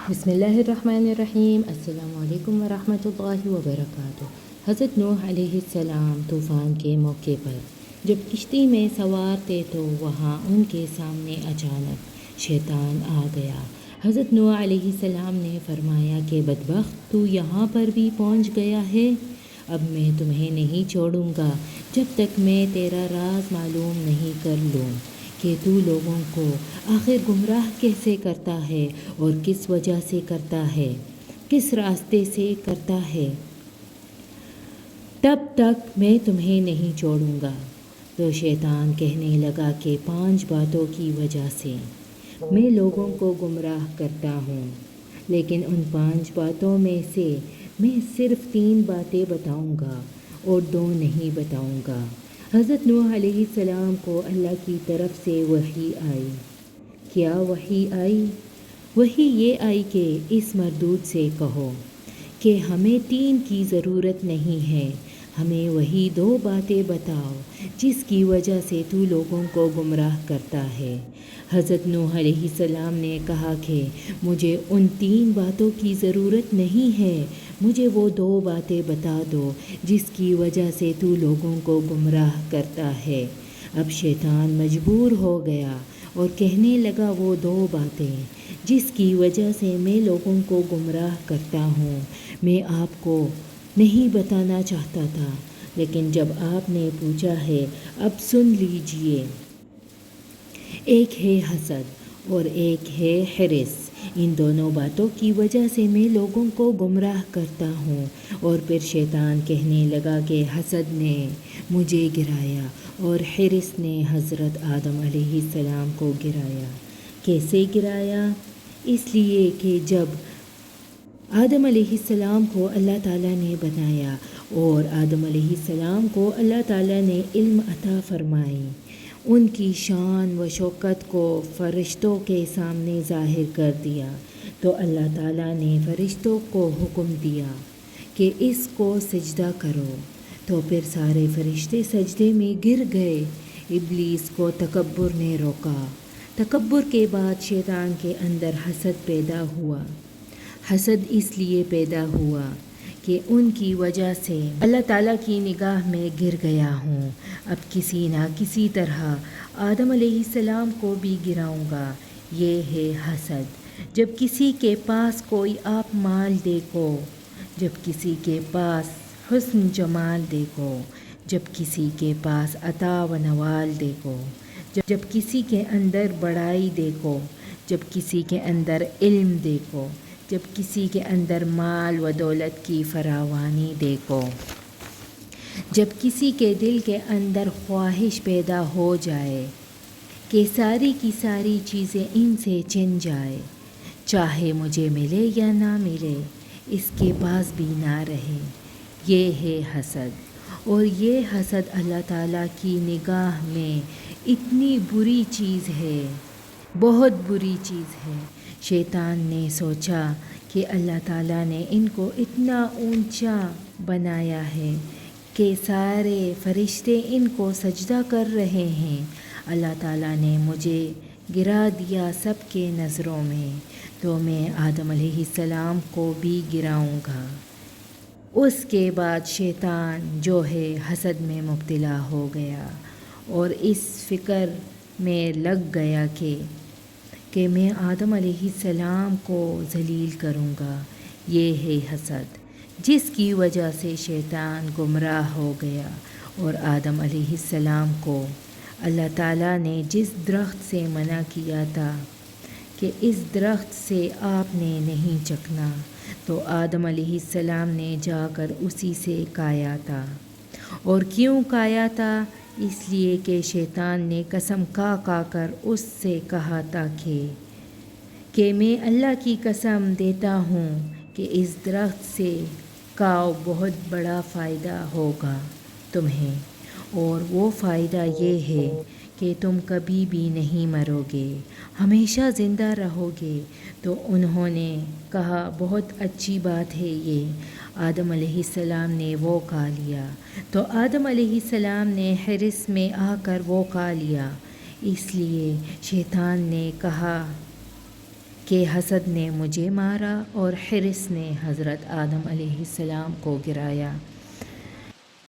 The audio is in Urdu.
بسم اللہ الرحمن الرحیم۔ السلام علیکم ورحمۃ اللہ وبرکاتہ۔ حضرت نوح علیہ السلام طوفان کے موقع پر جب کشتی میں سوار تھے تو وہاں ان کے سامنے اچانک شیطان آ گیا۔ حضرت نوح علیہ السلام نے فرمایا کہ بدبخت، تو یہاں پر بھی پہنچ گیا ہے۔ اب میں تمہیں نہیں چھوڑوں گا جب تک میں تیرا راز معلوم نہیں کر لوں کہ تو لوگوں کو آخر گمراہ کیسے کرتا ہے اور کس وجہ سے کرتا ہے، کس راستے سے کرتا ہے، تب تک میں تمہیں نہیں چھوڑوں گا۔ تو شیطان کہنے لگا کہ 5 باتوں کی وجہ سے میں لوگوں کو گمراہ کرتا ہوں، لیکن ان 5 باتوں میں سے میں صرف 3 باتیں بتاؤں گا اور 2 نہیں بتاؤں گا۔ حضرت نوح علیہ السلام کو اللہ کی طرف سے وحی آئی۔ کیا وحی آئی؟ وحی یہ آئی کہ اس مردود سے کہو کہ ہمیں 3 کی ضرورت نہیں ہے، ہمیں وہی 2 باتیں بتاؤ جس کی وجہ سے تو لوگوں کو گمراہ کرتا ہے۔ حضرت نوح علیہ السلام نے کہا کہ مجھے ان 3 باتوں کی ضرورت نہیں ہے، مجھے وہ 2 باتیں بتا دو جس کی وجہ سے تو لوگوں کو گمراہ کرتا ہے۔ اب شیطان مجبور ہو گیا اور کہنے لگا وہ 2 باتیں جس کی وجہ سے میں لوگوں کو گمراہ کرتا ہوں، میں آپ کو نہیں بتانا چاہتا تھا، لیکن جب آپ نے پوچھا ہے اب سن لیجئے۔ ایک ہے حسد اور ایک ہے حرص۔ ان دونوں باتوں کی وجہ سے میں لوگوں کو گمراہ کرتا ہوں۔ اور پھر شیطان کہنے لگا کہ حسد نے مجھے گرایا اور حرص نے حضرت آدم علیہ السلام کو گرایا۔ کیسے گرایا؟ اس لیے کہ جب آدم علیہ السلام کو اللہ تعالیٰ نے بنایا اور آدم علیہ السلام کو اللہ تعالیٰ نے علم عطا فرمائی، ان کی شان و شوکت کو فرشتوں کے سامنے ظاہر کر دیا، تو اللہ تعالیٰ نے فرشتوں کو حکم دیا کہ اس کو سجدہ کرو، تو پھر سارے فرشتے سجدے میں گر گئے۔ ابلیس کو تکبر نے روکا۔ تکبر کے بعد شیطان کے اندر حسد پیدا ہوا۔ حسد اس لیے پیدا ہوا کہ ان کی وجہ سے اللہ تعالیٰ کی نگاہ میں گر گیا ہوں، اب کسی نہ کسی طرح آدم علیہ السلام کو بھی گراؤں گا۔ یہ ہے حسد۔ جب کسی کے پاس کوئی آپ مال دیکھو، جب کسی کے پاس حسن جمال دیکھو، جب کسی کے پاس عطا و نوال دیکھو، جب کسی کے اندر بڑائی دیکھو، جب کسی کے اندر علم دیکھو، جب کسی کے اندر مال و دولت کی فراوانی دیکھو، جب کسی کے دل کے اندر خواہش پیدا ہو جائے کہ ساری کی ساری چیزیں ان سے چھن جائے، چاہے مجھے ملے یا نہ ملے، اس کے پاس بھی نہ رہے، یہ ہے حسد۔ اور یہ حسد اللہ تعالیٰ کی نگاہ میں اتنی بری چیز ہے، بہت بری چیز ہے۔ شیطان نے سوچا کہ اللہ تعالیٰ نے ان کو اتنا اونچا بنایا ہے کہ سارے فرشتے ان کو سجدہ کر رہے ہیں، اللہ تعالیٰ نے مجھے گرا دیا سب کے نظروں میں، تو میں آدم علیہ السلام کو بھی گراؤں گا۔ اس کے بعد شیطان جو ہے حسد میں مبتلا ہو گیا اور اس فکر میں لگ گیا کہ میں آدم علیہ السلام کو ذلیل کروں گا۔ یہ ہے حسد، جس کی وجہ سے شیطان گمراہ ہو گیا اور آدم علیہ السلام کو اللہ تعالیٰ نے جس درخت سے منع کیا تھا کہ اس درخت سے آپ نے نہیں چکھنا، تو آدم علیہ السلام نے جا کر اسی سے کھایا تھا۔ اور کیوں کھایا تھا؟ اس لیے کہ شیطان نے قسم کھا کر اس سے کہا تھا کہ میں اللہ کی قسم دیتا ہوں کہ اس درخت سے کھاؤ، بہت بڑا فائدہ ہوگا تمہیں، اور وہ فائدہ یہ ہے کہ تم کبھی بھی نہیں مرو گے، ہمیشہ زندہ رہو گے۔ تو انہوں نے کہا بہت اچھی بات ہے یہ۔ آدم علیہ السلام نے وہ کھا لیا، تو آدم علیہ السلام نے حرص میں آ کر وہ کھا لیا۔ اس لیے شیطان نے کہا کہ حسد نے مجھے مارا اور حرص نے حضرت آدم علیہ السلام کو گرایا۔